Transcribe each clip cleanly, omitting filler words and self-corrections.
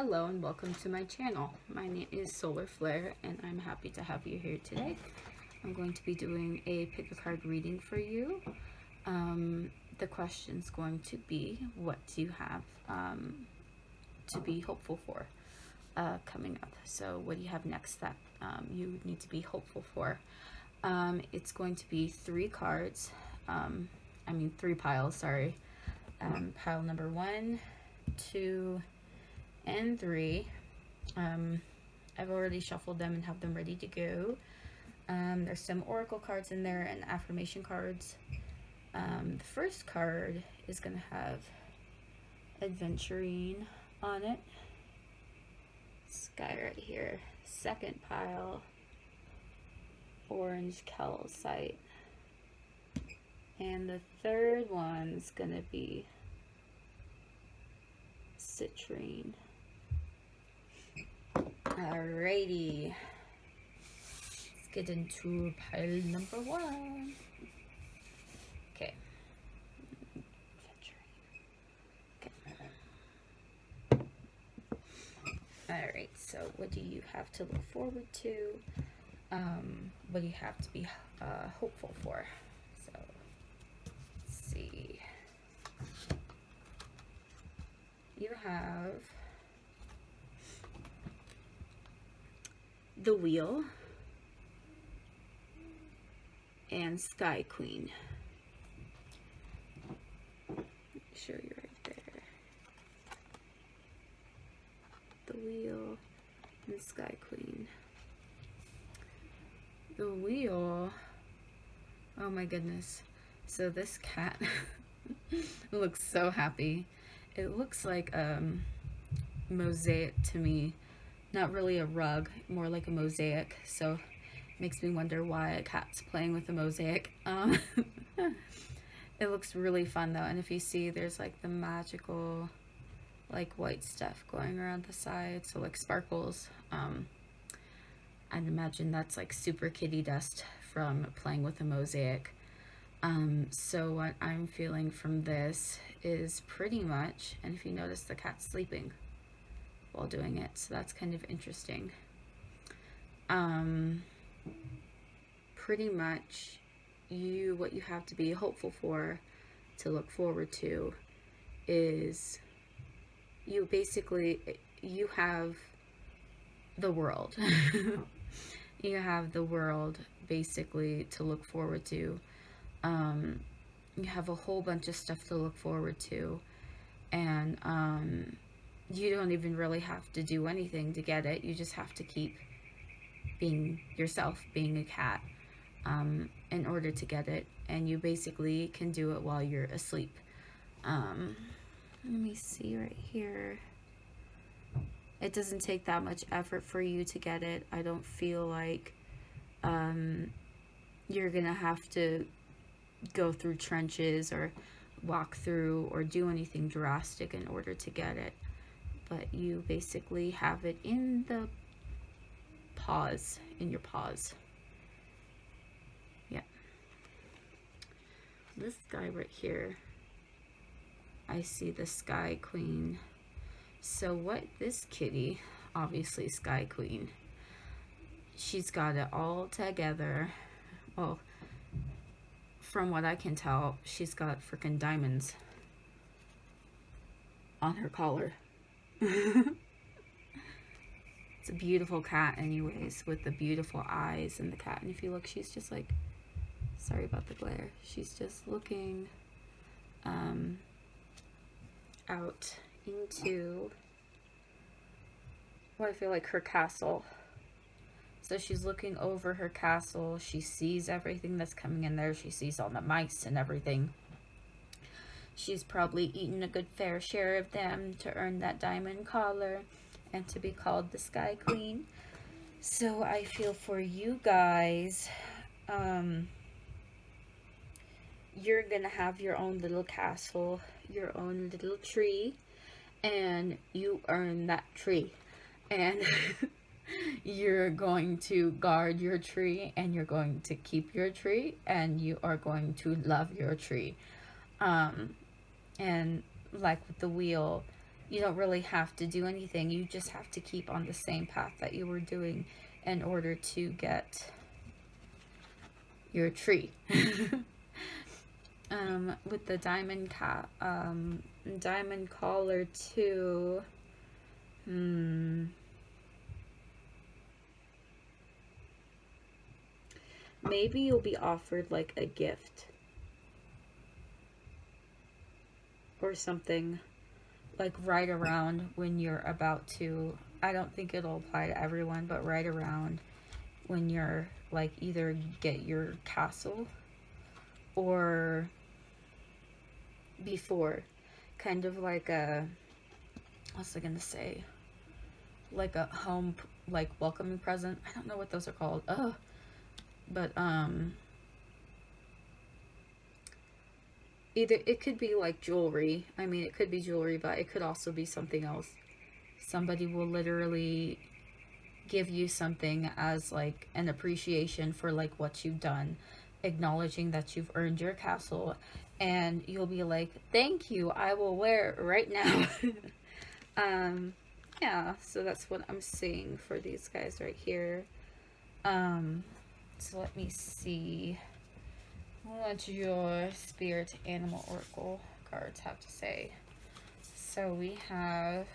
Hello and welcome to my channel. My name is Solar Flare and I'm happy to have you here today. I'm going to be doing a pick a card reading for you. The question is going to be, what do you have to be hopeful for coming up? So what do you have next that you need to be hopeful for? It's going to be 3 cards, 3 piles, sorry. Pile number 1, 2, and 3. I've already shuffled them and have them ready to go. There's some oracle cards in there and affirmation cards. The first card is going to have adventuring on it. Sky right here. Second pile, orange calcite. And the third one's going to be citrine. Alrighty, let's get into pile number 1. Okay. Okay. Alright, so what do you have to look forward to? What do you have to be hopeful for? So, let's see. You have the Wheel and Sky Queen. Show you right there. The Wheel and Sky Queen. The Wheel, oh my goodness. So this cat looks so happy. It looks like a mosaic to me. Not really a rug, more like a mosaic, so it makes me wonder why a cat's playing with a mosaic. It looks really fun though, and if you see, there's like the magical like white stuff going around the side, so like sparkles. I'd imagine that's like super kitty dust from playing with a mosaic. So what I'm feeling from this is pretty much, and if you notice, the cat's sleeping while doing it, so that's kind of interesting. Pretty much what you have to be hopeful for, to look forward to, is you have the world. You have the world basically to look forward to. You have a whole bunch of stuff to look forward to, and you don't even really have to do anything to get it. You just have to keep being yourself, being a cat, in order to get it. And you basically can do it while you're asleep. Let me see right here. It doesn't take that much effort for you to get it. I don't feel like you're gonna have to go through trenches or walk through or do anything drastic in order to get it. But you basically have it in the paws, in your paws. Yeah. This guy right here, I see the Sky Queen. So what this kitty, obviously Sky Queen, she's got it all together. Well, from what I can tell, she's got freaking diamonds on her collar. It's a beautiful cat anyways, with the beautiful eyes and the cat. And if you look, she's just like, sorry about the glare, she's just looking out into what I feel like her castle. So she's looking over her castle. She sees everything that's coming in there. She sees all the mice and everything. She's probably eaten a good fair share of them to earn that diamond collar and to be called the Sky Queen. So I feel for you guys, you're gonna have your own little castle, your own little tree, and you earn that tree. And you're going to guard your tree, and you're going to keep your tree, and you are going to love your tree. And like with the wheel, You don't really have to do anything. You just have to keep on the same path that you were doing in order to get your tree. With the diamond collar too. Maybe you'll be offered like a gift or something, like right around when you're about to, I don't think it'll apply to everyone, but right around when you're like either get your castle or before, kind of like a, what's I gonna say, like a home, like welcoming present. I don't know what those are called. But either it could be like jewelry. I mean, it could be jewelry, but it could also be something else. Somebody will literally give you something as like an appreciation for like what you've done, acknowledging that you've earned your castle, and you'll be like, thank you, I will wear it right now. Yeah, so that's what I'm seeing for these guys right here. So let me see what your spirit animal oracle cards have to say. So we have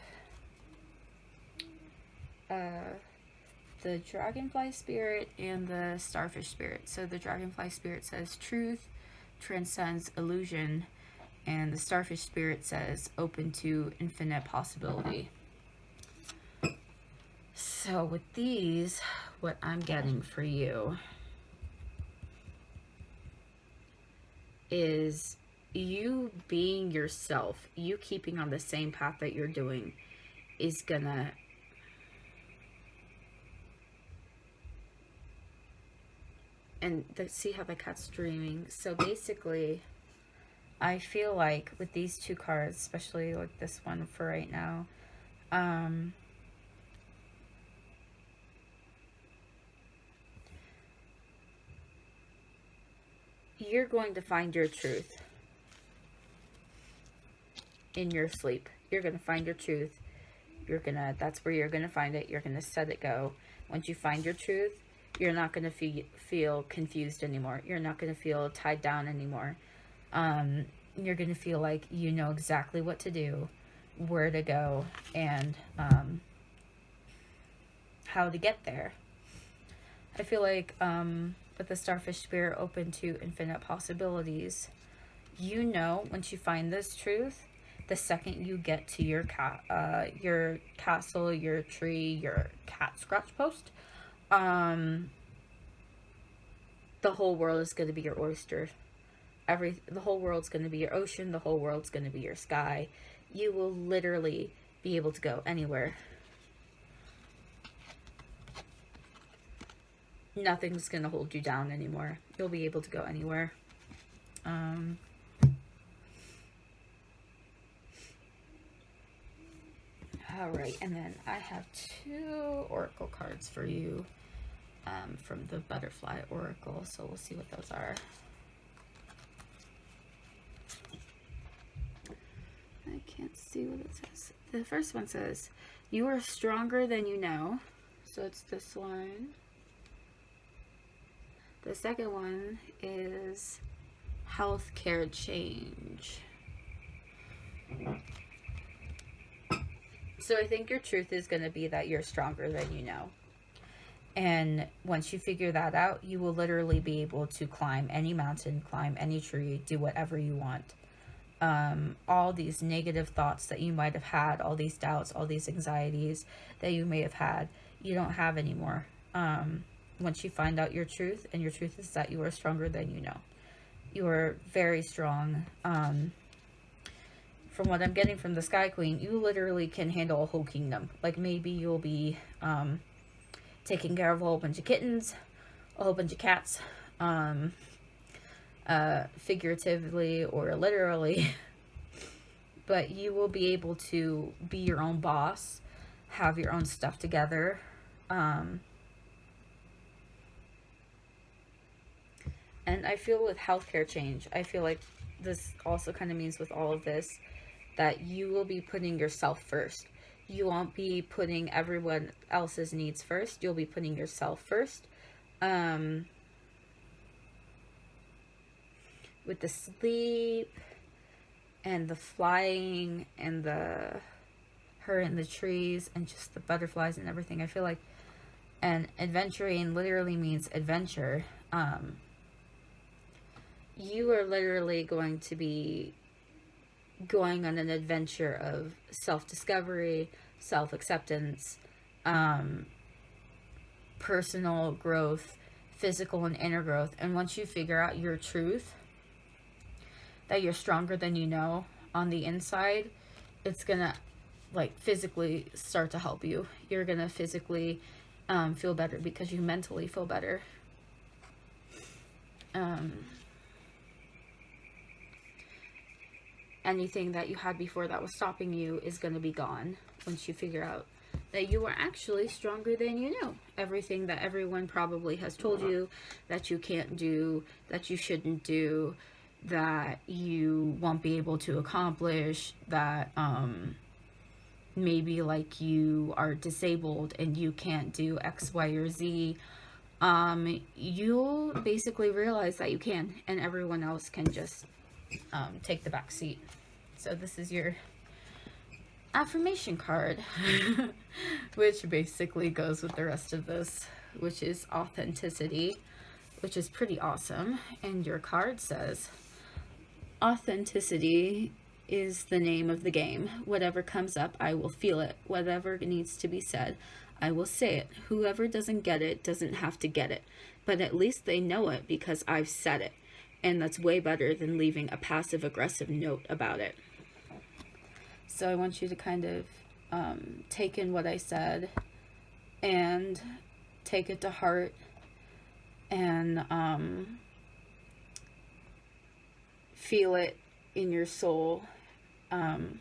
the dragonfly spirit and the starfish spirit. So the dragonfly spirit says truth transcends illusion, and the starfish spirit says open to infinite possibility. So with these, what I'm getting for you is you being yourself, you keeping on the same path that you're doing is gonna see how the cat's dreaming. So basically, I feel like with these two cards, especially like this one for right now, you're going to find your truth in your sleep. You're going to find your truth. That's where you're going to find it. You're going to set it go. Once you find your truth, you're not going to feel confused anymore. You're not going to feel tied down anymore. You're going to feel like you know exactly what to do, where to go, and how to get there. I feel like with the starfish spirit open to infinite possibilities, you know, once you find this truth, the second you get to your castle, your tree, your cat scratch post, the whole world is going to be your oyster. The whole world's going to be your ocean. The whole world's going to be your sky. You will literally be able to go anywhere. Nothing's going to hold you down anymore. You'll be able to go anywhere. All right, and then I have 2 oracle cards for you from the butterfly oracle, so we'll see what those are. I can't see what it says. The first one says, you are stronger than you know. So it's this one. The second one is healthcare change. So I think your truth is going to be that you're stronger than you know. And once you figure that out, you will literally be able to climb any mountain, climb any tree, do whatever you want. All these negative thoughts that you might have had, all these doubts, all these anxieties that you may have had, you don't have anymore. Once you find out your truth, and your truth is that you are stronger than you know. You are very strong. From what I'm getting from the Sky Queen, you literally can handle a whole kingdom. Like maybe you'll be taking care of a whole bunch of kittens, a whole bunch of cats, figuratively or literally. But you will be able to be your own boss, have your own stuff together. And I feel with healthcare change, I feel like this also kind of means with all of this, that you will be putting yourself first. You won't be putting everyone else's needs first. You'll be putting yourself first. Um, with the sleep and the flying and the her in the trees and just the butterflies and everything, I feel like, and adventuring literally means adventure. You are literally going to be going on an adventure of self-discovery, self-acceptance, um, personal growth, physical and inner growth. And once you figure out your truth, that you're stronger than you know on the inside, it's gonna like physically start to help you. You're gonna physically feel better because you mentally feel better. Anything that you had before that was stopping you is going to be gone once you figure out that you are actually stronger than you know. Everything that everyone probably has told you that you can't do, that you shouldn't do, that you won't be able to accomplish, that maybe like you are disabled and you can't do X, Y, or Z. You'll basically realize that you can, and everyone else can just take the back seat. So this is your affirmation card, which basically goes with the rest of this, which is authenticity, which is pretty awesome. And your card says, authenticity is the name of the game. Whatever comes up, I will feel it. Whatever needs to be said, I will say it. Whoever doesn't get it doesn't have to get it, but at least they know it because I've said it. And that's way better than leaving a passive-aggressive note about it. So I want you to kind of take in what I said and take it to heart and feel it in your soul and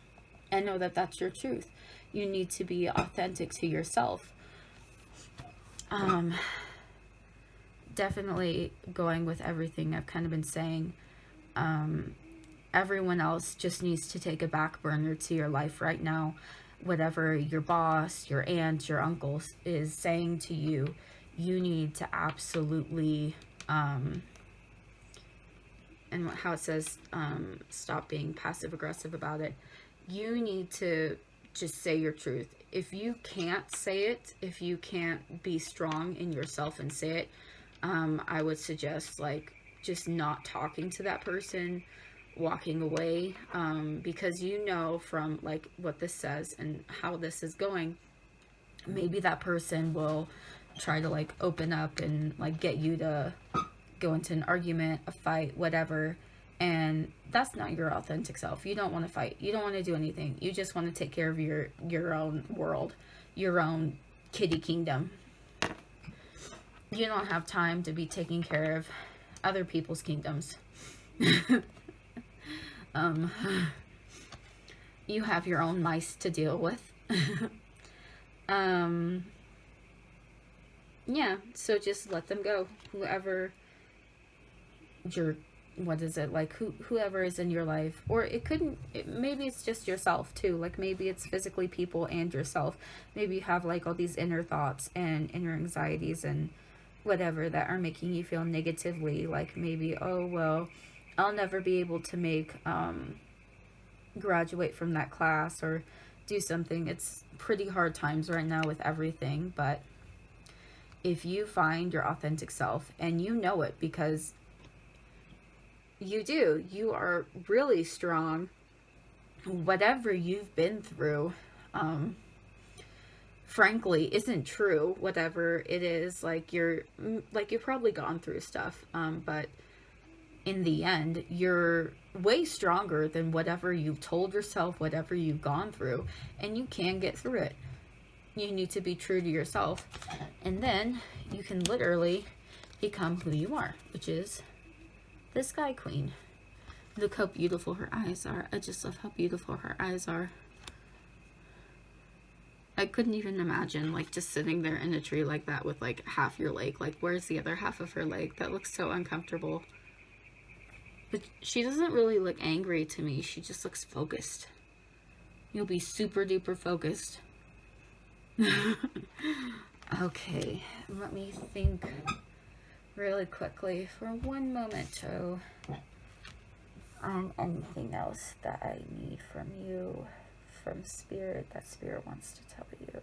know that that's your truth. You need to be authentic to yourself. Definitely going with everything I've kind of been saying. Everyone else just needs to take a back burner to your life right now. Whatever your boss, your aunt, your uncle is saying to you, you need to absolutely, and how it says, stop being passive aggressive about it. You need to just say your truth. If you can't say it, if you can't be strong in yourself and say it, I would suggest like just not talking to that person, walking away, because you know from like what this says and how this is going, maybe that person will try to like open up and like get you to go into an argument, a fight, whatever, and that's not your authentic self. You don't want to fight, you don't want to do anything, you just want to take care of your own world, your own kitty kingdom. You don't have time to be taking care of other people's kingdoms. You have your own mice to deal with. Yeah, so just let them go. Whoever what is it, like whoever is in your life, or maybe it's just yourself too, like maybe it's physically people and yourself. Maybe you have like all these inner thoughts and inner anxieties and whatever that are making you feel negatively, like maybe, oh well, I'll never be able to make graduate from that class or do something. It's pretty hard times right now with everything, but if you find your authentic self, and you know it because you are really strong, whatever you've been through, frankly isn't true. Whatever it is, like you've probably gone through stuff, but in the end, you're way stronger than whatever you've told yourself, whatever you've gone through, and you can get through it. You need to be true to yourself, and then you can literally become who you are, which is the Sky Queen. Look how beautiful her eyes are. I just love how beautiful her eyes are. I couldn't even imagine like just sitting there in a tree like that with like half your leg. Like, where's the other half of her leg? That looks so uncomfortable. But she doesn't really look angry to me. She just looks focused. You'll be super duper focused. Okay, let me think really quickly for one momento on anything else that I need from you, from Spirit, that Spirit wants to tell you.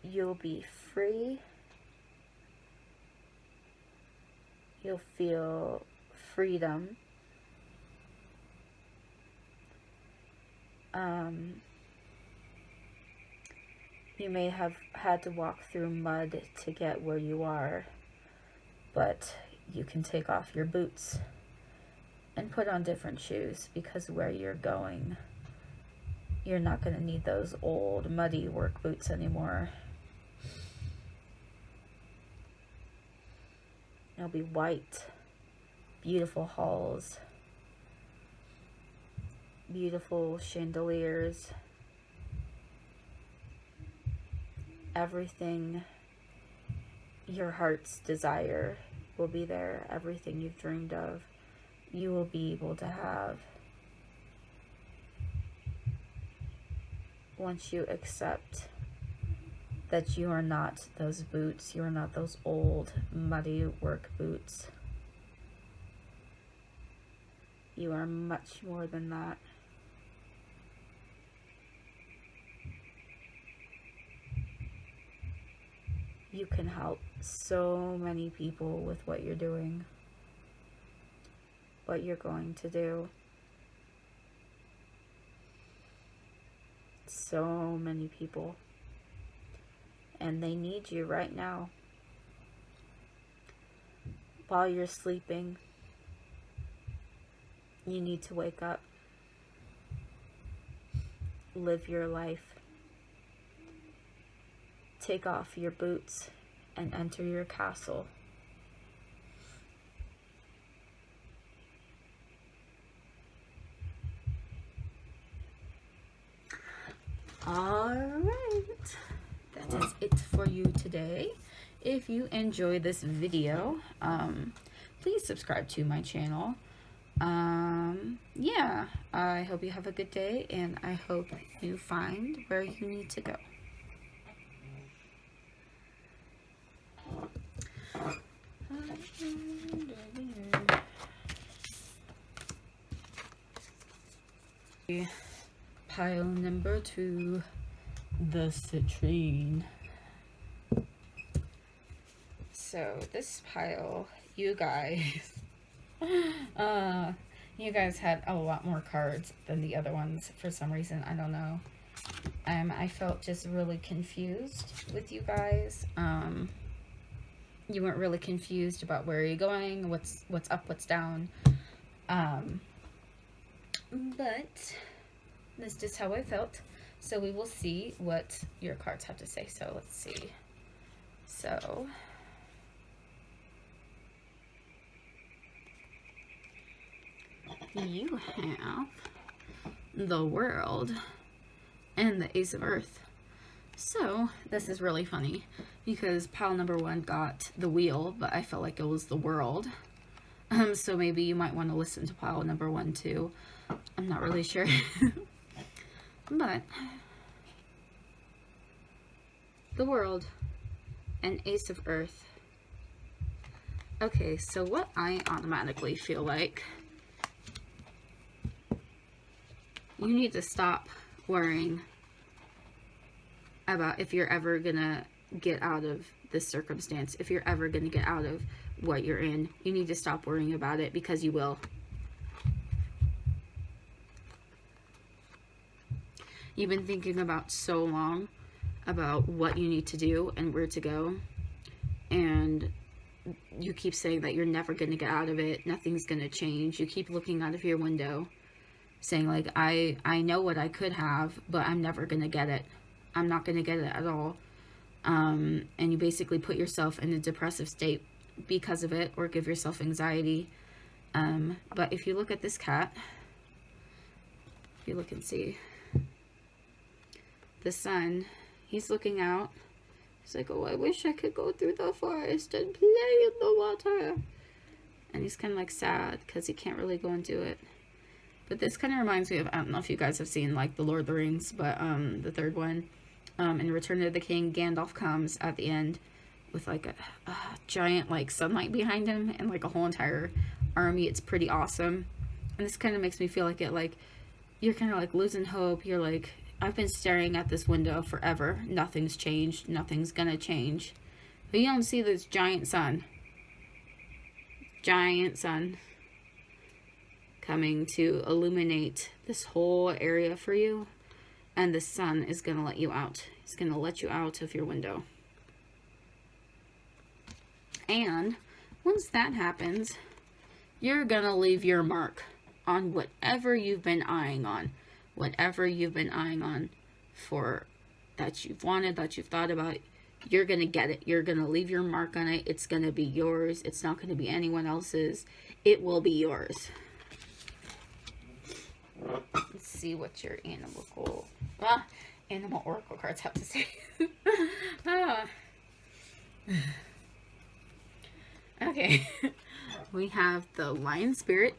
You'll be free. You'll feel freedom. You may have had to walk through mud to get where you are, but you can take off your boots and put on different shoes, because where you're going, you're not going to need those old muddy work boots anymore. It'll be white, beautiful halls, beautiful chandeliers, everything your heart's desire will be there. Everything you've dreamed of, you will be able to have once you accept that you are not those boots. You are not those old muddy work boots. You are much more than that. You can help so many people with what you're doing, what you're going to do. So many people. And they need you right now. While you're sleeping, you need to wake up. Live your life. Take off your boots and enter your castle. Alright, that is it for you today. If you enjoy this video, please subscribe to my channel. Yeah, I hope you have a good day, and I hope you find where you need to go. Pile number 2, the citrine. So this pile, you guys, you guys had a lot more cards than the other ones for some reason. I don't know. I felt just really confused with you guys. You weren't really confused about where you're going, what's up, what's down. But that's just how I felt. So we will see what your cards have to say. So let's see. So you have the World and the Ace of Earth. So this is really funny because pile number 1 got the Wheel, but I felt like it was the World. So maybe you might want to listen to pile number 1 too. I'm not really sure. But the World and Ace of Earth. Okay, so what I automatically feel like, you need to stop worrying about if you're ever gonna get out of this circumstance, if you're ever gonna get out of what you're in. You need to stop worrying about it, because you will. You've been thinking about so long about what you need to do and where to go, and you keep saying that you're never going to get out of it, nothing's going to change. You keep looking out of your window saying like, I know what I could have, but I'm never going to get it. I'm not going to get it at all. And you basically put yourself in a depressive state because of it, or give yourself anxiety, But if you look at this cat, if you look and see, the sun, he's looking out. He's like, oh, I wish I could go through the forest and play in the water. And he's kind of like sad because he can't really go and do it. But this kind of reminds me of, I don't know if you guys have seen like the Lord of the Rings, but the third one, in Return of the King, Gandalf comes at the end with like a giant like sunlight behind him and like a whole entire army. It's pretty awesome. And this kind of makes me feel like it, like you're kind of like losing hope. You're like, I've been staring at this window forever. Nothing's changed. Nothing's gonna change. But you don't see this giant sun. Giant sun coming to illuminate this whole area for you. And the sun is going to let you out. It's going to let you out of your window. And once that happens, you're going to leave your mark on whatever you've been eyeing on. Whatever you've been eyeing on for that you've wanted, that you've thought about, you're going to get it. You're going to leave your mark on it. It's going to be yours. It's not going to be anyone else's. It will be yours. Let's see what your animal oracle cards have to say. Okay. We have the lion spirit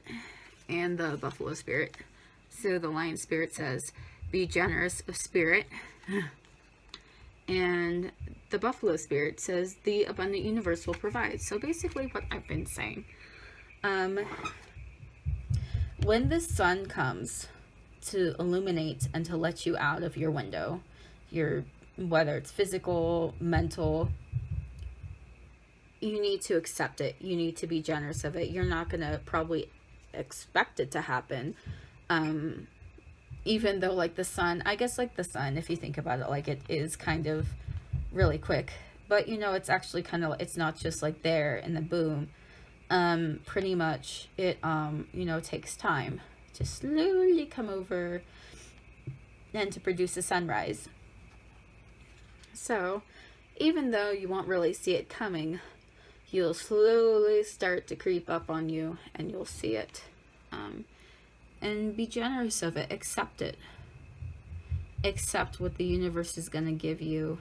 and the buffalo spirit. So the lion spirit says, be generous of spirit. And the buffalo spirit says, the abundant universe will provide. So basically what I've been saying. When the sun comes to illuminate and to let you out of your window, whether it's physical, mental, you need to accept it. You need to be generous of it. You're not going to probably expect it to happen. Even though like the sun, I guess like the sun, if you think about it, like it is kind of really quick, but you know, it's actually kind of, it's not just like there and then boom. Pretty much it, you know, takes time to slowly come over and to produce a sunrise. So even though you won't really see it coming, you'll slowly start to creep up on you and you'll see it. And be generous of it. Accept it. Accept what the universe is going to give you.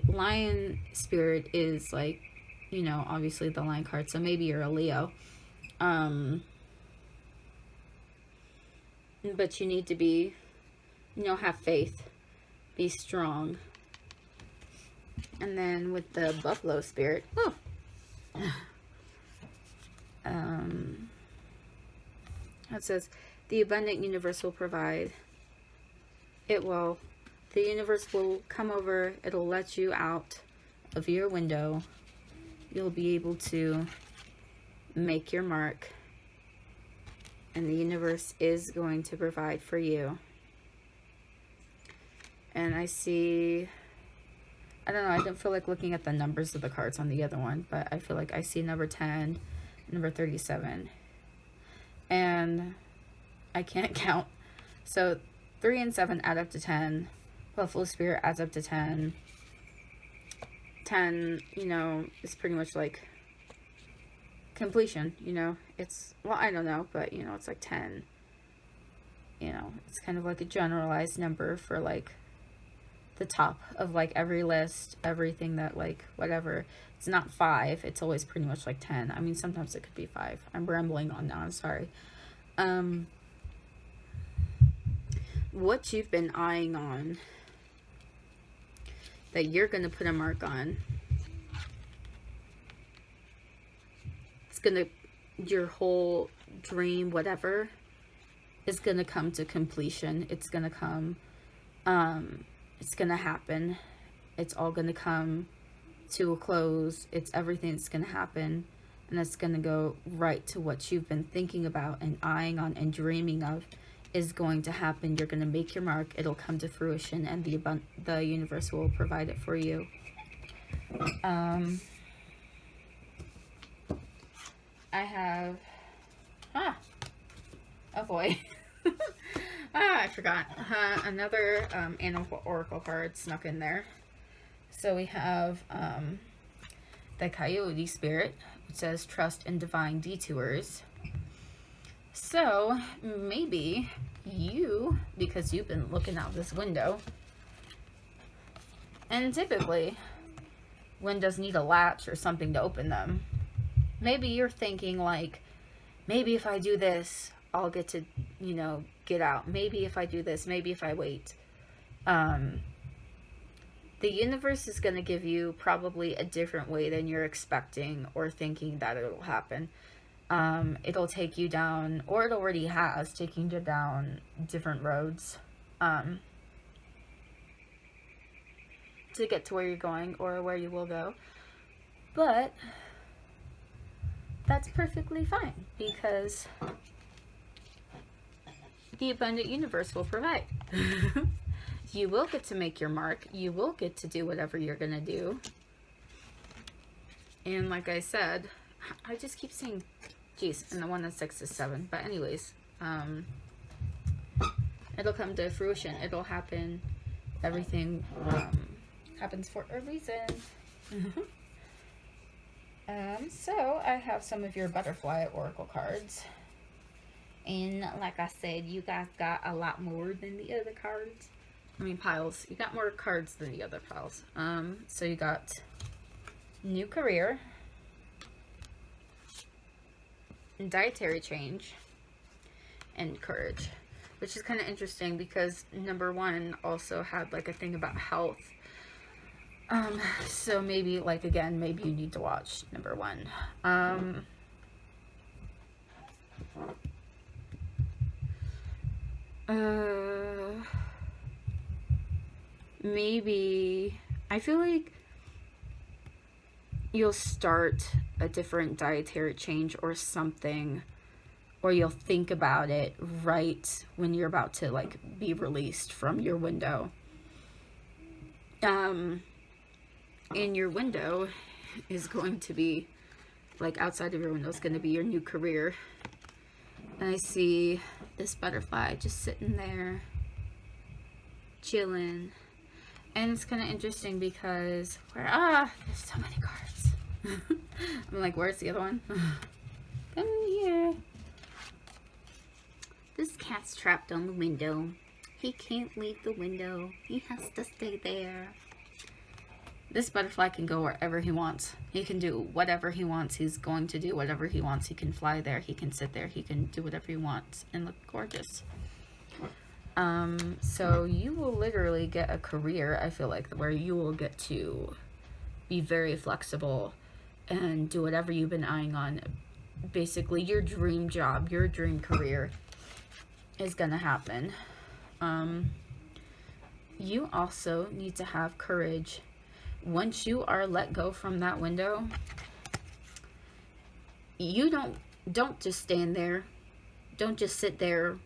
Lion spirit is like, you know, obviously the lion card. So maybe you're a Leo. But you need to be, you know, have faith. Be strong. And then with the buffalo spirit. It says, the abundant universe will provide. It will. The universe will come over. It'll let you out of your window. You'll be able to make your mark. And the universe is going to provide for you. And I see, I don't know, I don't feel like looking at the numbers of the cards on the other one, but I feel like I see number 10, number 37. And I can't count. So 3 and 7 add up to 10. Buffalo spirit adds up to 10. 10, you know, is pretty much like completion, you know. It's, well, I don't know, but, you know, it's like 10. You know, it's kind of like a generalized number for like the top of like every list, everything that like, whatever. It's not 5. It's always pretty much like 10. I mean, sometimes it could be 5. I'm rambling on now. I'm sorry. What you've been eyeing on that you're going to put a mark on. It's going to, your whole dream, whatever, is going to come to completion. It's going to come, it's going to happen. It's all going to come to a close. It's everything that's going to happen, and it's going to go right to what you've been thinking about and eyeing on and dreaming of is going to happen. You're going to make your mark. It'll come to fruition, and the universe will provide it for you. I have, oh boy. I forgot. Another animal oracle card snuck in there. So we have the coyote spirit, It says trust in divine detours. So maybe you, because you've been looking out this window, and typically windows need a latch or something to open them. Maybe you're thinking like, maybe if I do this, I'll get to, get out. Maybe if I do this, maybe if I wait. The universe is going to give you probably a different way than you're expecting or thinking that it'll happen. It'll take you down, or it already has, taking you down different roads to get to where you're going or where you will go. But that's perfectly fine, because the abundant universe will provide. You will get to make your mark. You will get to do whatever you're going to do. And like I said, I just keep saying, geez, and the one that's 6 is 7. But anyways, it'll come to fruition. It'll happen. Everything happens for a reason. So I have some of your butterfly oracle cards. And like I said, you guys got a lot more than the other cards. I mean, piles. You got more cards than the other piles. So you got new career, dietary change, and courage, which is kind of interesting because number 1 also had like a thing about health. So maybe, like, again, maybe you need to watch number 1. Maybe, I feel like you'll start a different dietary change or something, or you'll think about it right when you're about to, like, be released from your window. And your window is going to be, like, outside of your window is going to be your new career. And I see this butterfly just sitting there, chilling. And it's kind of interesting because, there's so many cards. I'm like, where's the other one? Come here. This cat's trapped on the window. He can't leave the window. He has to stay there. This butterfly can go wherever he wants. He can do whatever he wants. He's going to do whatever he wants. He can fly there. He can sit there. He can do whatever he wants and look gorgeous. So you will literally get a career, I feel like, where you will get to be very flexible and do whatever you've been eyeing on. Basically, your dream job, your dream career is going to happen. You also need to have courage. Once you are let go from that window, you don't just stand there. Don't just sit there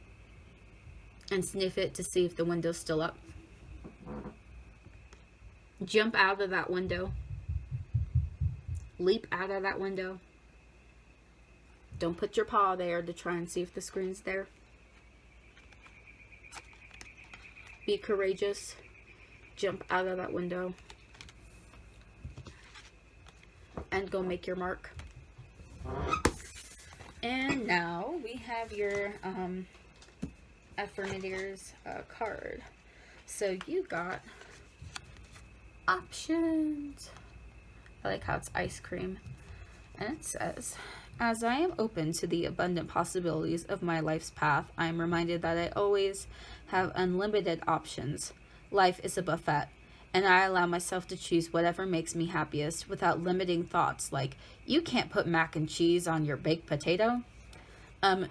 and sniff it to see if the window's still up. Jump out of that window. Leap out of that window. Don't put your paw there to try and see if the screen's there. Be courageous. Jump out of that window. And go make your mark. And now we have your Affirmators card. So you got options. I like how it's ice cream. And it says, as I am open to the abundant possibilities of my life's path, I am reminded that I always have unlimited options. Life is a buffet, and I allow myself to choose whatever makes me happiest without limiting thoughts like, you can't put mac and cheese on your baked potato.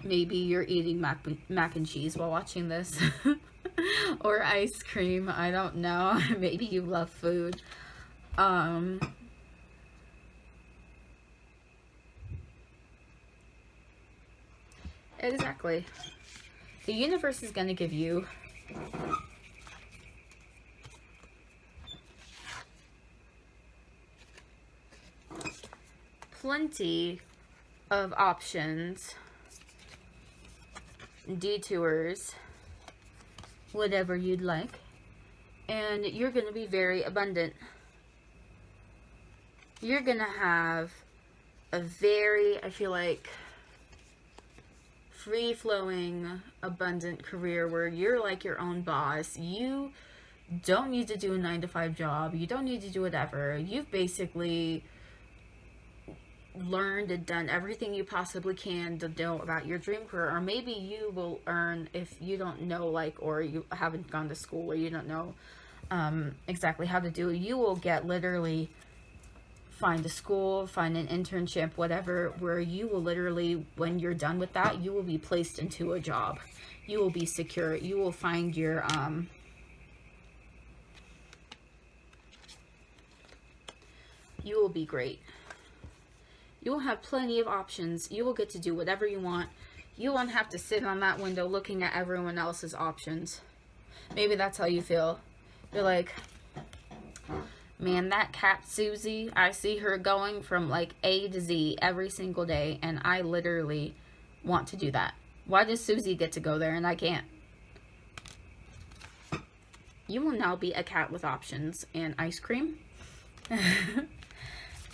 Maybe you're eating mac and cheese while watching this. Or ice cream, I don't know. Maybe you love food. Exactly. The universe is going to give you plenty of options, detours, whatever you'd like, and you're going to be very abundant. You're going to have a very, I feel like, free-flowing, abundant career where you're like your own boss. You don't need to do a 9 to 5 job. You don't need to do whatever. You've basically learned and done everything you possibly can to know about your dream career. Or maybe you will earn, if you don't know, like, or you haven't gone to school, or you don't know exactly how to do it, you will get literally find a school, find an internship, whatever, where you will literally, when you're done with that, you will be placed into a job. You will be secure. You will find your you will be great. You will have plenty of options. You will get to do whatever you want. You won't have to sit on that window looking at everyone else's options. Maybe that's how you feel. You're like, man, that cat Susie, I see her going from like A to Z every single day, and I literally want to do that. Why does Susie get to go there and I can't? You will now be a cat with options and ice cream.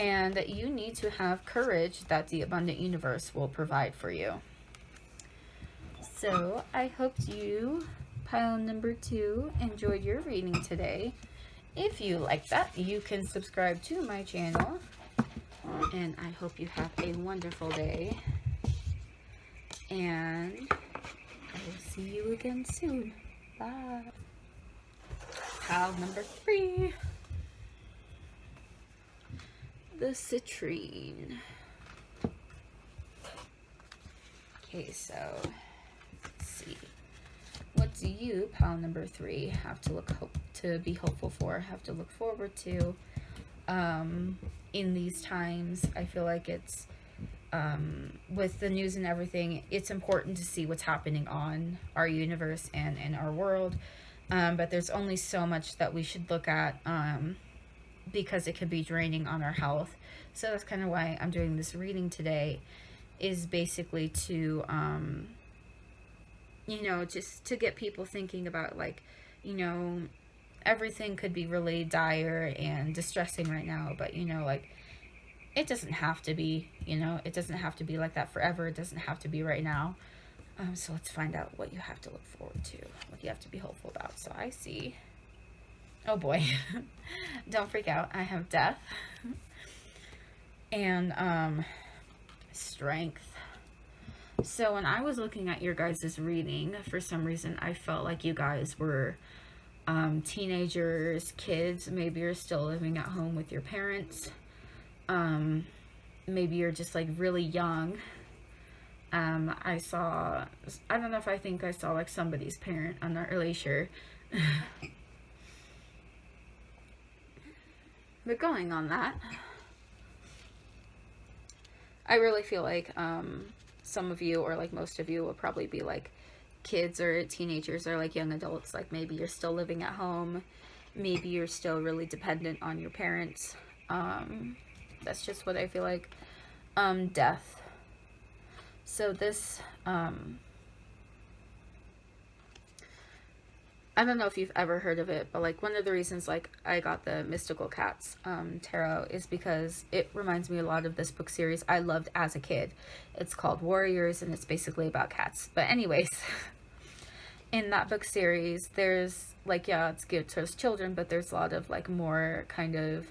And you need to have courage that the abundant universe will provide for you. So I hope you, pile number 2, enjoyed your reading today. If you like that, you can subscribe to my channel. And I hope you have a wonderful day. And I will see you again soon. Bye. Pile number 3. The citrine. Okay, so let's see. What do you, pile number 3, have to be hopeful for? Have to look forward to in these times? I feel like it's with the news and everything, it's important to see what's happening on our universe and in our world. But there's only so much that we should look at because it could be draining on our health. So that's kind of why I'm doing this reading today, is basically to, just to get people thinking about, like, everything could be really dire and distressing right now, but, like, it doesn't have to be, it doesn't have to be like that forever. It doesn't have to be right now. So let's find out what you have to look forward to, what you have to be hopeful about. So I see, oh boy, don't freak out. I have death and strength. So when I was looking at your guys' reading, for some reason I felt like you guys were teenagers, kids. Maybe you're still living at home with your parents. Maybe you're just like really young. I don't know if I think I saw like somebody's parent. I'm not really sure. But going on that, I really feel like some of you, or like most of you, will probably be like kids or teenagers or like young adults. Like maybe you're still living at home. Maybe you're still really dependent on your parents. That's just what I feel like. Death. So this, I don't know if you've ever heard of it, but like one of the reasons like I got the Mystical Cats tarot is because it reminds me a lot of this book series I loved as a kid. It's called Warriors, and it's basically about cats. But anyways, in that book series, there's like, yeah, it's geared towards children, but there's a lot of like more kind of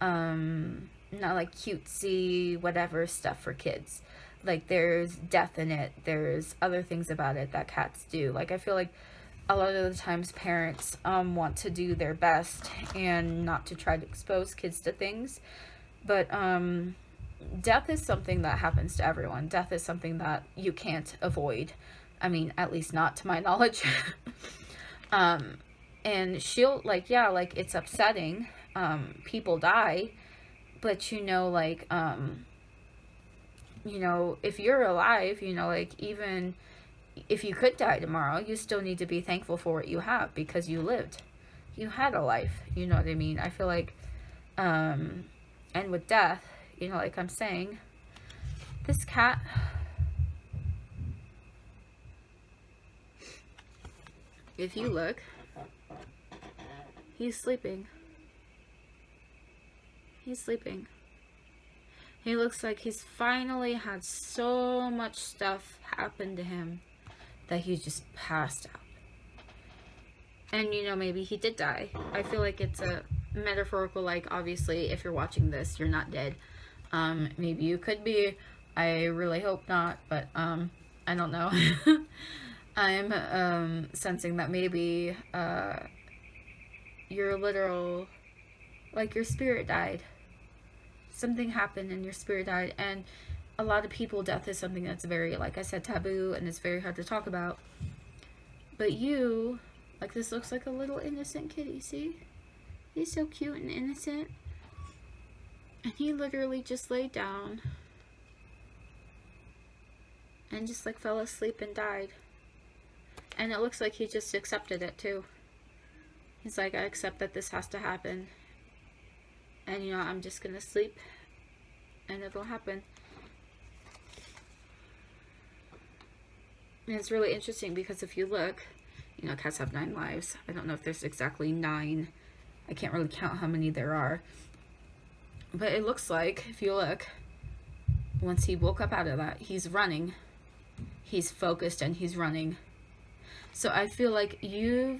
not like cutesy whatever stuff for kids. Like there's death in it. There's other things about it that cats do. Like I feel like a lot of the times parents want to do their best and not to try to expose kids to things. But death is something that happens to everyone. Death is something that you can't avoid. I mean, at least not to my knowledge. And she'll like, yeah, like it's upsetting. People die. But like, if you're alive, like even if you could die tomorrow, you still need to be thankful for what you have because you lived. You had a life, you know what I mean? I feel like, and with death, like I'm saying, this cat, if you look, he's sleeping. He's sleeping. He looks like he's finally had so much stuff happen to him that he just passed out. And, you know, maybe he did die. I feel like it's a metaphorical, like, obviously, if you're watching this, you're not dead. Maybe you could be. I really hope not, but, I don't know. I'm, sensing that maybe, your literal, like, your spirit died. Something happened and your spirit died. And a lot of people, death is something that's very, like I said, taboo, and it's very hard to talk about. But you, like, this looks like a little innocent kitty, see? He's so cute and innocent. And he literally just laid down and just, like, fell asleep and died. And it looks like he just accepted it, too. He's like, I accept that this has to happen. And, you know, I'm just gonna sleep and it'll happen. And it's really interesting because if you look, you know, cats have 9 lives. I don't know if there's exactly 9. I can't really count how many there are. But it looks like, if you look, once he woke up out of that, he's running. He's focused and he's running. So I feel like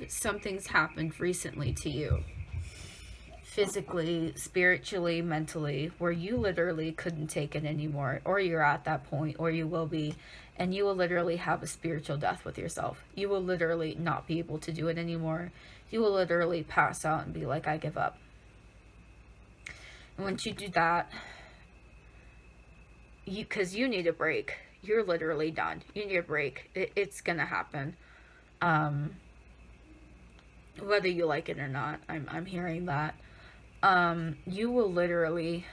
something's happened recently to you. Physically, spiritually, mentally, where you literally couldn't take it anymore, or you're at that point, or you will be, and you will literally have a spiritual death with yourself. You will literally not be able to do it anymore. You will literally pass out and be like, I give up. And once you do that, because you need a break. You're literally done. You need a break. It's gonna happen. Whether you like it or not, I'm hearing that. You will literally,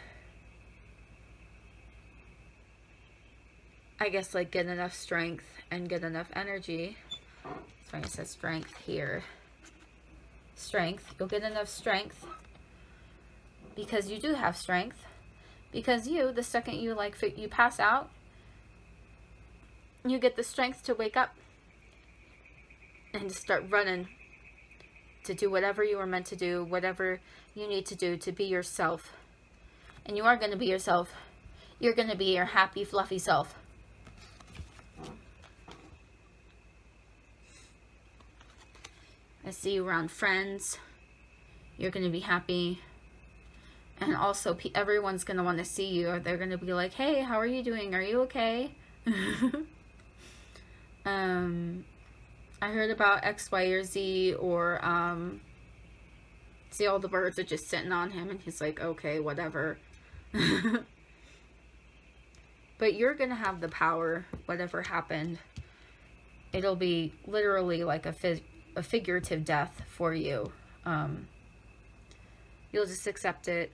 I guess, like, get enough strength and get enough energy. That's why it says strength here. Strength. You'll get enough strength because you do have strength. Because the second you, like, you pass out, you get the strength to wake up and to start running, to do whatever you were meant to do, whatever you need to do to be yourself. And you are going to be yourself. You're going to be your happy, fluffy self. I see you around friends. You're going to be happy. And also, everyone's going to want to see you. They're going to be like, hey, how are you doing? Are you okay? I heard about X, Y, or Z, or, see all the birds are just sitting on him, and he's like, okay, whatever. But you're going to have the power, whatever happened. It'll be literally like a figurative death for you. You'll just accept it.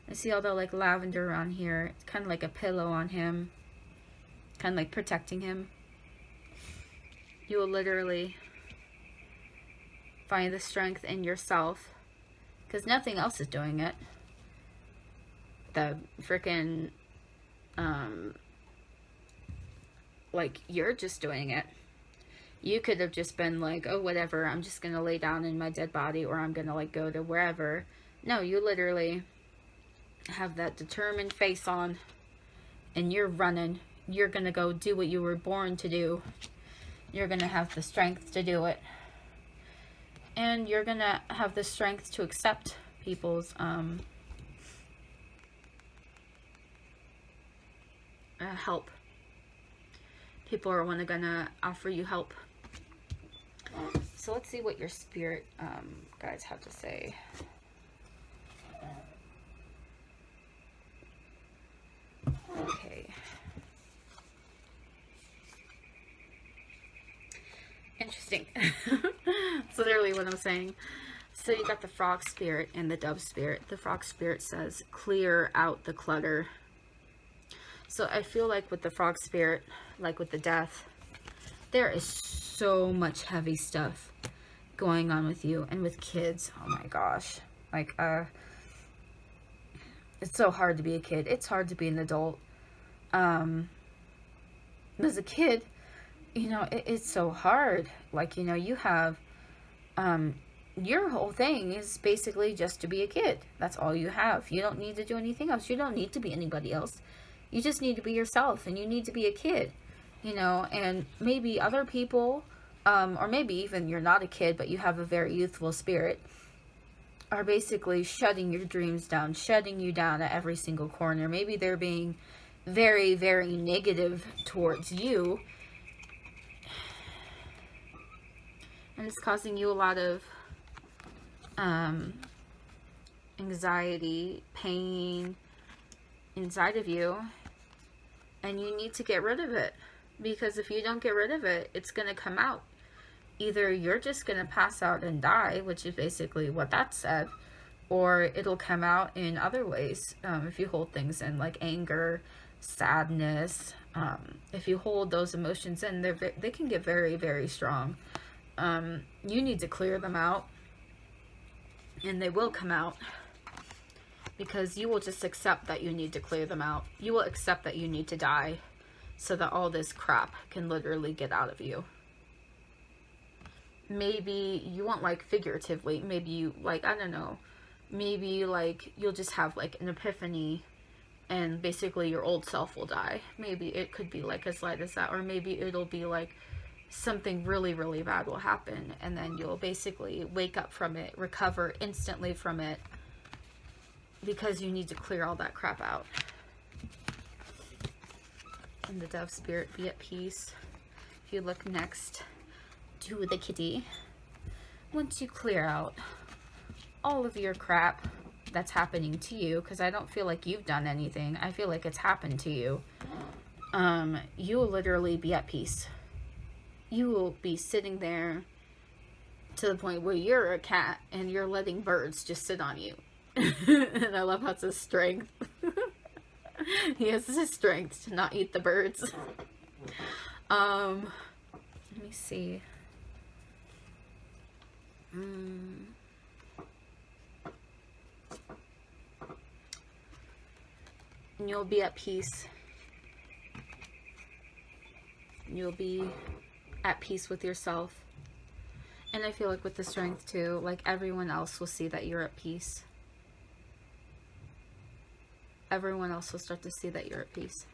I see all the, like, lavender around here. It's kind of like a pillow on him. Kind of like protecting him. You will literally find the strength in yourself. Because nothing else is doing it. The freaking, like, you're just doing it. You could have just been like, oh, whatever, I'm just going to lay down in my dead body, or I'm going to, like, go to wherever. No, you literally have that determined face on, and you're running. You're going to go do what you were born to do. You're going to have the strength to do it. And you're going to have the strength to accept people's help. People are going to offer you help. So let's see what your spirit guides have to say. Okay. Interesting. That's literally what I'm saying. So you got the frog spirit and the dove spirit. The frog spirit says, clear out the clutter. So I feel like with the frog spirit, like with the death, there is so much heavy stuff going on with you and with kids. Oh my gosh. Like, it's so hard to be a kid. It's hard to be an adult. As a kid, you know, it's so hard. Like, you know, you have, your whole thing is basically just to be a kid. That's all you have. You don't need to do anything else. You don't need to be anybody else. You just need to be yourself, and you need to be a kid, you know. And maybe other people, or maybe even you're not a kid, but you have a very youthful spirit, are basically shutting your dreams down, shutting you down at every single corner. Maybe they're being very, very negative towards you, and it's causing you a lot of anxiety, pain inside of you, and you need to get rid of it, because if you don't get rid of it, it's going to come out. Either you're just going to pass out and die, which is basically what that said, or it'll come out in other ways. If you hold things in, like anger, sadness, if you hold those emotions in, they can get very, very strong. You need to clear them out, and they will come out, because you will just accept that you need to clear them out. You will accept that you need to die so that all this crap can literally get out of you. Maybe you won't, like, figuratively, maybe you, like, I don't know, maybe, like, you'll just have, like, an epiphany, and basically your old self will die. Maybe it could be, like, as light as that, or maybe it'll be, like, something really, really bad will happen, and then you'll basically wake up from it, recover instantly from it, because you need to clear all that crap out. And the dove spirit, be at peace. If you look next to the kitty, once you clear out all of your crap that's happening to you, because I don't feel like you've done anything, I feel like it's happened to you, you will literally be at peace. You will be sitting there to the point where you're a cat and you're letting birds just sit on you. And I love how it says strength. He has his strength to not eat the birds. Let me see. And you'll be at peace. You'll be at peace with yourself. And I feel like with the strength too, like everyone else will see that you're at peace. Everyone else will start to see that you're at peace.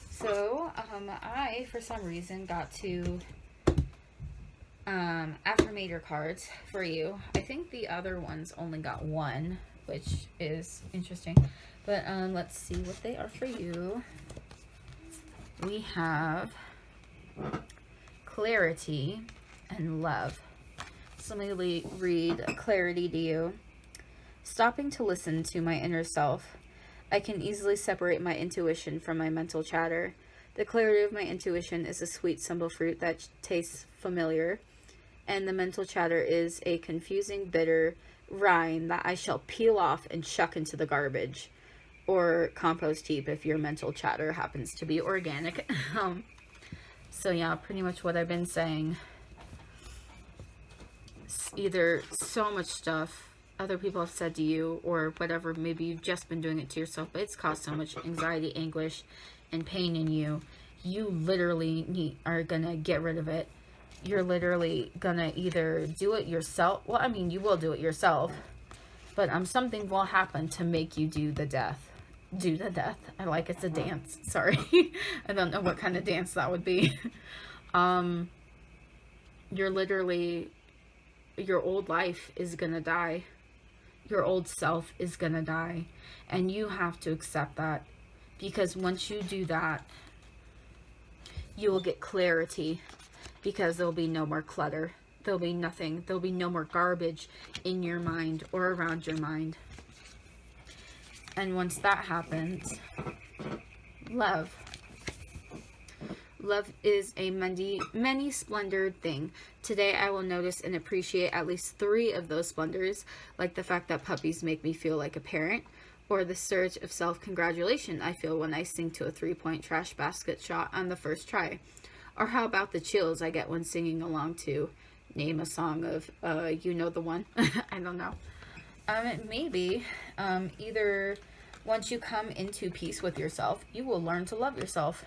So, I, for some reason, got two Affirmator cards for you. I think the other ones only got one, which is interesting. But, let's see what they are for you. We have clarity and love. So let me read clarity to you. Stopping to listen to my inner self, I can easily separate my intuition from my mental chatter. The clarity of my intuition is a sweet, simple fruit that tastes familiar, and the mental chatter is a confusing, bitter rind that I shall peel off and chuck into the garbage, or compost heap if your mental chatter happens to be organic. So yeah, pretty much what I've been saying. Either so much stuff other people have said to you, or whatever, maybe you've just been doing it to yourself, but it's caused so much anxiety, anguish, and pain in you. You literally are gonna get rid of it. You're literally gonna either do it yourself. Well, I mean, you will do it yourself, but something will happen to make you do the death. I like it's a dance. Sorry. I don't know what kind of dance that would be. You're literally, your old life is gonna die. Your old self is gonna die, and you have to accept that, because once you do that, you will get clarity, because there'll be no more clutter. There'll be nothing. There'll be no more garbage in your mind or around your mind. And once that happens, love. Love is a many splendored thing. Today I will notice and appreciate at least 3 of those splendors, like the fact that puppies make me feel like a parent, or the surge of self-congratulation I feel when I sing to a 3-point trash basket shot on the first try. Or how about the chills I get when singing along to name a song of, you know the one. I don't know. Maybe either once you come into peace with yourself, you will learn to love yourself.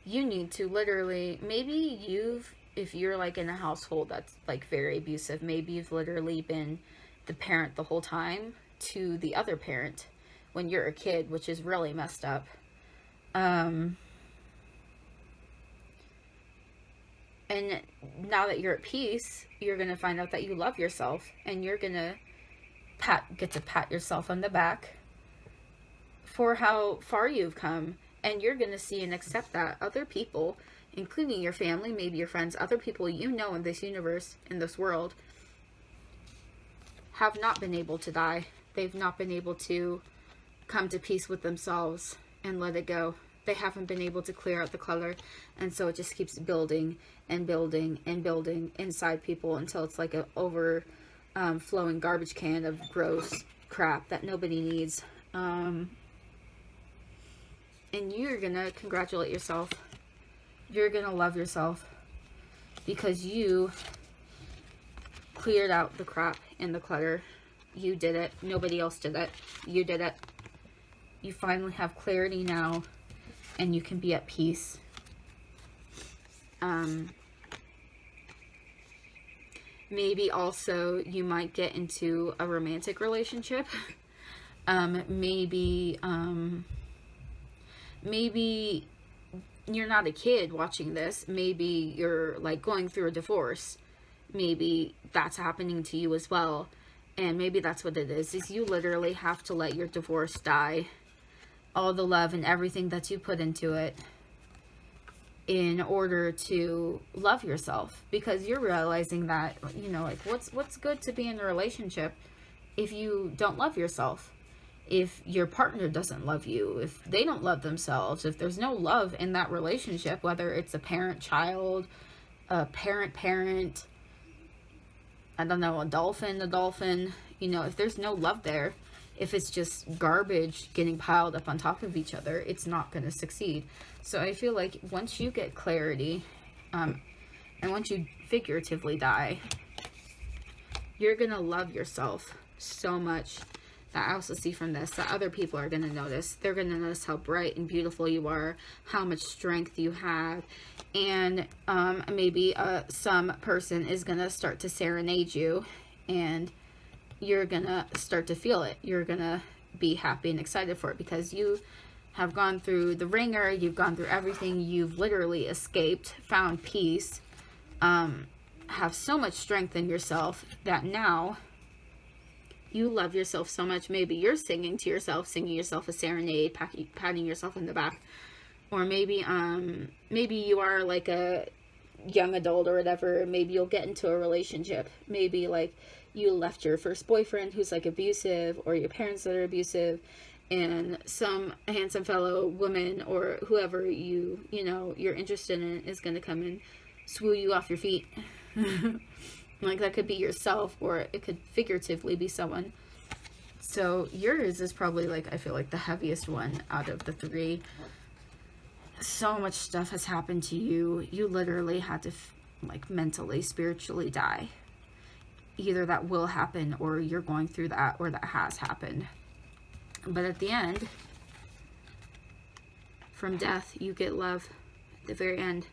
you need to literally, maybe if you're like in a household that's like very abusive, maybe you've literally been the parent the whole time to the other parent when you're a kid, which is really messed up. And now that you're at peace, you're going to find out that you love yourself, and you're going to get to pat yourself on the back for how far you've come. And you're going to see and accept that other people, including your family, maybe your friends, other people you know in this universe, in this world, have not been able to die. They've not been able to come to peace with themselves and let it go. They haven't been able to clear out the clutter. And so it just keeps building and building and building inside people until it's like an overflowing garbage can of gross crap that nobody needs. And you're gonna congratulate yourself. You're gonna love yourself because you cleared out the crap and the clutter. You did it. Nobody else did it. You did it. You finally have clarity now, and you can be at peace. Maybe also you might get into a romantic relationship. Maybe you're not a kid watching this. Maybe you're like going through a divorce. Maybe that's happening to you as well. And maybe that's what it is you literally have to let your divorce die. All the love and everything that you put into it in order to love yourself. Because you're realizing that, you know, like what's good to be in a relationship if you don't love yourself? If your partner doesn't love you, if they don't love themselves, if there's no love in that relationship, whether it's a parent-child, a parent-parent, I don't know, a dolphin, you know, if there's no love there, if it's just garbage getting piled up on top of each other, it's not going to succeed. So I feel like once you get clarity, and once you figuratively die, you're going to love yourself so much. That I also see from this that other people are going to notice. They're going to notice how bright and beautiful you are, how much strength you have, and maybe some person is going to start to serenade you, and you're going to start to feel it. You're going to be happy and excited for it because you have gone through the ringer, you've gone through everything, you've literally escaped, found peace, have so much strength in yourself that now you love yourself so much. Maybe you're singing to yourself, singing yourself a serenade, patting yourself in the back. Or maybe you are like a young adult or whatever. Maybe you'll get into a relationship. Maybe like you left your first boyfriend who's like abusive, or your parents that are abusive, and some handsome fellow woman or whoever you know you're interested in is going to come and swoo you off your feet. Like that could be yourself, or it could figuratively be someone. So yours is probably like, I feel like the heaviest one out of the three. So much stuff has happened to you. You literally had to like mentally, spiritually die. Either that will happen, or you're going through that, or that has happened. But at the end, from death, you get love. At the very end,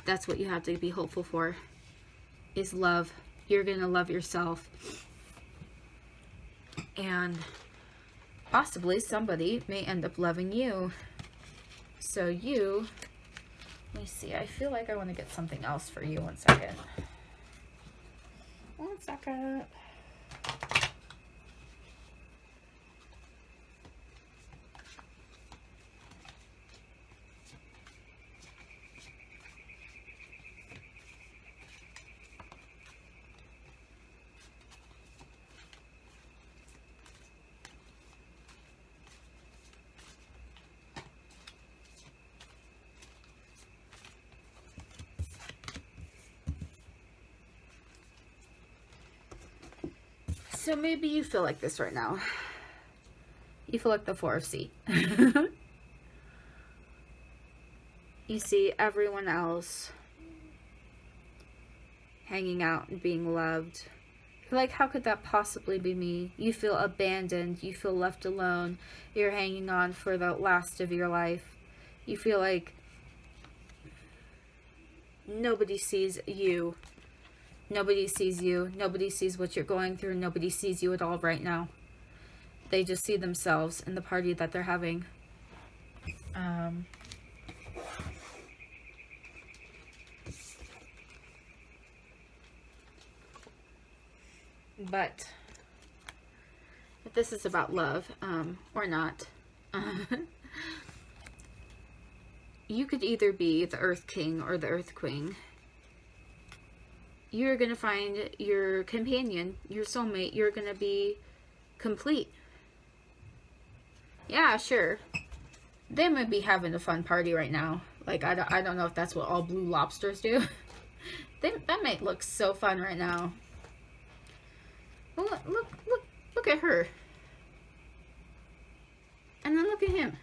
that's what you have to be hopeful for, is love. You're going to love yourself. And possibly somebody may end up loving you. So you, let me see, I feel like I want to get something else for you. 1 second. 1 second. So maybe you feel like this right now. You feel like the 4 of C. You see everyone else hanging out and being loved. You're like, how could that possibly be me? You feel abandoned. You feel left alone. You're hanging on for the last of your life. You feel like Nobody sees you. Nobody sees you. Nobody sees what you're going through. Nobody sees you at all right now. They just see themselves in the party that they're having. But if this is about love, or not, you could either be the Earth King or the Earth Queen. You're going to find your companion, your soulmate. You're going to be complete. Yeah, sure. They might be having a fun party right now. Like, I don't know if that's what all blue lobsters do. That might look so fun right now. Well, look at her. And then look at him.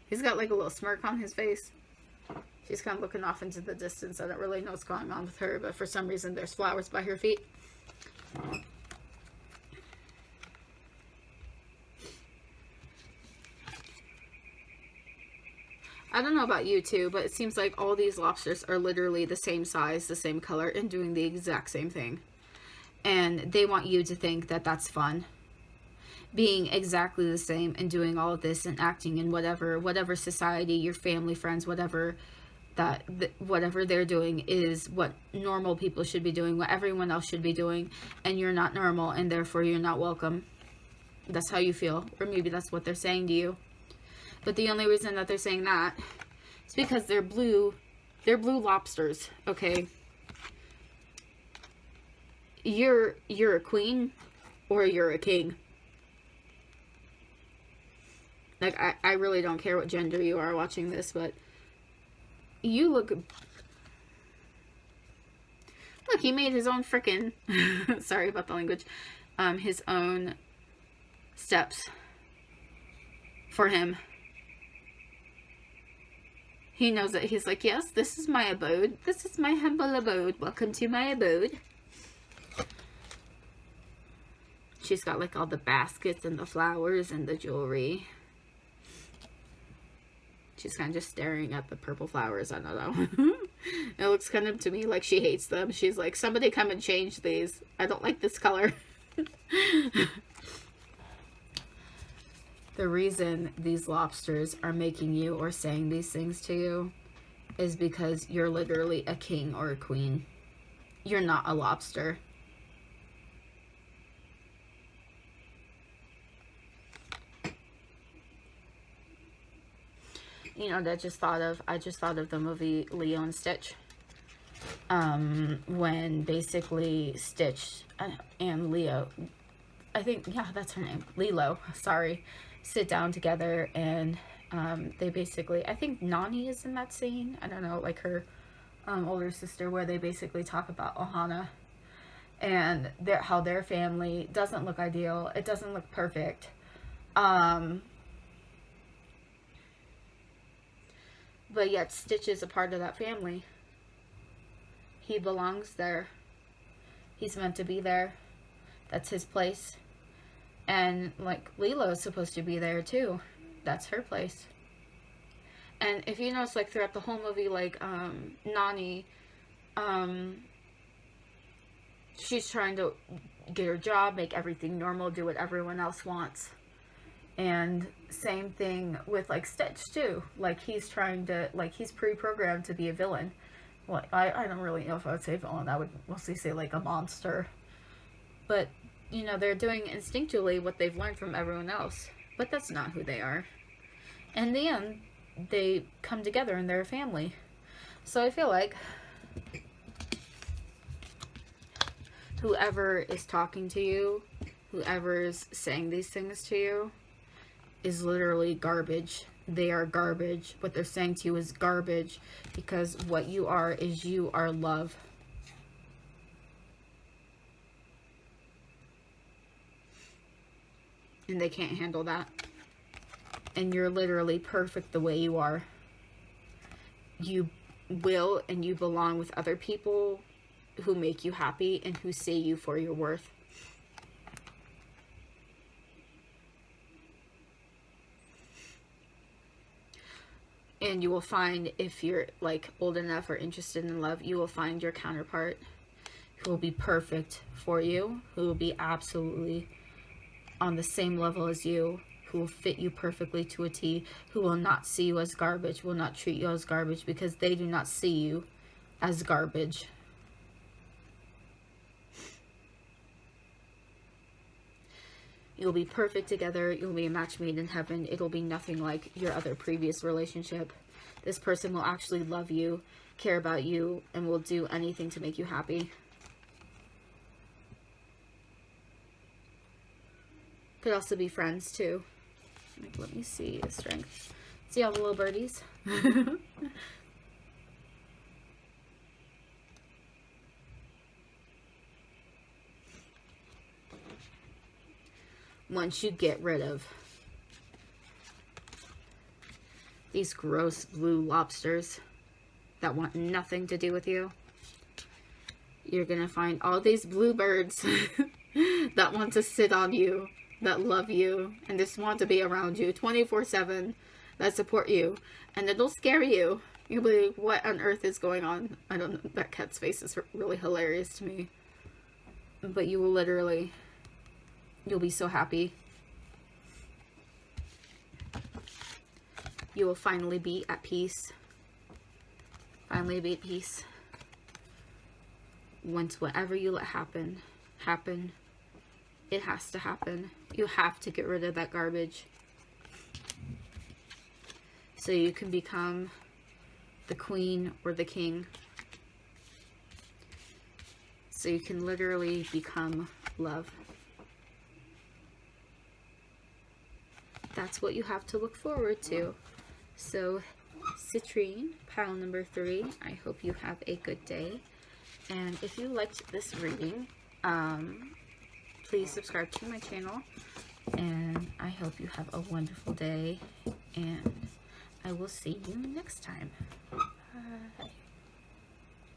He's got like a little smirk on his face. She's kind of looking off into the distance. I don't really know what's going on with her, but for some reason there's flowers by her feet. I don't know about you two, but it seems like all these lobsters are literally the same size, the same color, and doing the exact same thing. And they want you to think that that's fun. Being exactly the same and doing all of this and acting in whatever society, your family, friends, whatever they're doing is what normal people should be doing, what everyone else should be doing, and you're not normal, and therefore you're not welcome. That's how you feel, or maybe that's what they're saying to you. But the only reason that they're saying that is because they're blue lobsters, okay? You're a queen or you're a king. Like, I really don't care what gender you are watching this, but you look, he made his own frickin', sorry about the language, his own steps for him. He knows that he's like, yes, this is my abode. This is my humble abode. Welcome to my abode. She's got like all the baskets and the flowers and the jewelry. She's kind of just staring at the purple flowers. I don't know. It looks kind of to me like she hates them. She's like, somebody come and change these. I don't like this color. The reason these lobsters are making you or saying these things to you is because you're literally a king or a queen. You're not a lobster. You know, I just thought of the movie Leo and Stitch. When basically Stitch and Leo, I think, yeah, that's her name, Lilo, sorry, sit down together and they basically, I think Nani is in that scene. I don't know, like her older sister, where they basically talk about Ohana and how their family doesn't look ideal. It doesn't look perfect. But yet Stitch is a part of that family. He belongs there. He's meant to be there. That's his place. And like Lilo is supposed to be there too. That's her place. And if you notice, like throughout the whole movie, like Nani, she's trying to get her job, make everything normal, do what everyone else wants. And same thing with like Stitch too. Like he's trying to, like he's pre-programmed to be a villain. Well, I don't really know if I would say villain. I would mostly say like a monster. But, you know, they're doing instinctually what they've learned from everyone else. But that's not who they are. In the end, they come together and they're a family. So I feel like whoever is talking to you, whoever is saying these things to you, is literally garbage. They are garbage. What they're saying to you is garbage, because what you are is you are love. And they can't handle that. And you're literally perfect the way you are. You will and you belong with other people who make you happy and who see you for your worth. And you will find, if you're like old enough or interested in love, you will find your counterpart who will be perfect for you, who will be absolutely on the same level as you, who will fit you perfectly to a T, who will not see you as garbage, will not treat you as garbage, because they do not see you as garbage. You'll be perfect together. You'll be a match made in heaven. It'll be nothing like your other previous relationship. This person will actually love you, care about you, and will do anything to make you happy. Could also be friends too. Like, let me see the strength. See all the little birdies? Once you get rid of these gross blue lobsters that want nothing to do with you, you're gonna find all these bluebirds that want to sit on you, that love you, and just want to be around you 24/7, that support you, and it'll scare you. You'll be like, what on earth is going on? I don't know, that cat's face is really hilarious to me. But you will literally, you'll be so happy. You will finally be at peace. Finally be at peace. Once whatever you let happen, it has to happen. You have to get rid of that garbage, so you can become the queen or the king. So you can literally become love. That's what you have to look forward to. So, Citrine, pile number 3, I hope you have a good day. And if you liked this reading, please subscribe to my channel. And I hope you have a wonderful day. And I will see you next time. Bye.